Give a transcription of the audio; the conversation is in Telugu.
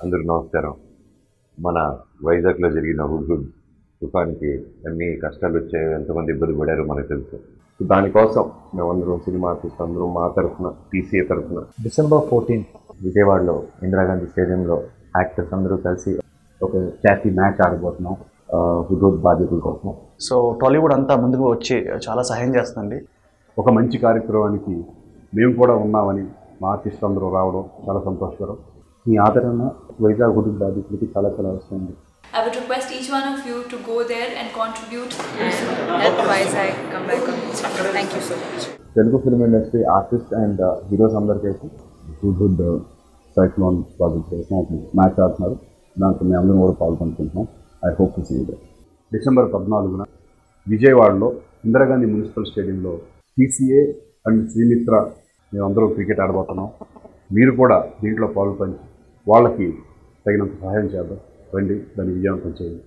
అందరూ నమస్కారం. మన వైజాగ్‌లో జరిగిన హుద్‌హుద్ తుఫాన్‌కి ఎన్ని కష్టాలు వచ్చాయో, ఎంతమంది ఇబ్బంది పడారో మనకు తెలుసు. దానికోసం మేమందరం సినిమా ఆర్టిస్ట్ అందరం మా తరఫున, టీసీఏ తరఫున డిసెంబర్ 14 విజయవాడలో ఇందిరాగాంధీ స్టేడియంలో యాక్టర్స్ అందరూ కలిసి ఒక చాటీ మ్యాచ్ ఆడబోతున్నాం హుద్‌హుద్ బాధితుల కోసం. సో టాలీవుడ్ అంతా ముందుకు వచ్చి చాలా సహాయం చేస్తుంది. ఒక మంచి కార్యక్రమానికి మేము కూడా ఉన్నామని మా ఆర్టిస్ట్ అందరూ రావడం చాలా సంతోషకరం. మీ ఆదరణ వైజాగ్ హుద్‌హుద్ బాధితులకి చాలా చాలా అవసరం. I would request each one of you to go there and contribute. Let Vizag come back on. Thank you so much. Telugu film industry artist and heroes అందరికీ హుద్‌హుద్ సైక్లోన్ ప్రాజెక్ట్ కోసం ఒక మ్యాచ్ ఆడుతున్నారు. దాంట్లో మేము అందరం కూడా పాల్గొనుకుంటున్నాం. I hope to see you there. December 14న విజయవాడలో ఇందిరాగాంధీ మున్సిపల్ స్టేడియంలో టీసీఏ అండ్ శ్రీమిత్ర మేమందరం క్రికెట్ ఆడబోతున్నాం. మీరు కూడా దీంట్లో పాల్గొని వాళ్ళకి తగినంత సహాయం చేద్దాం. రండి, దాన్ని విజయవంతం చేయండి.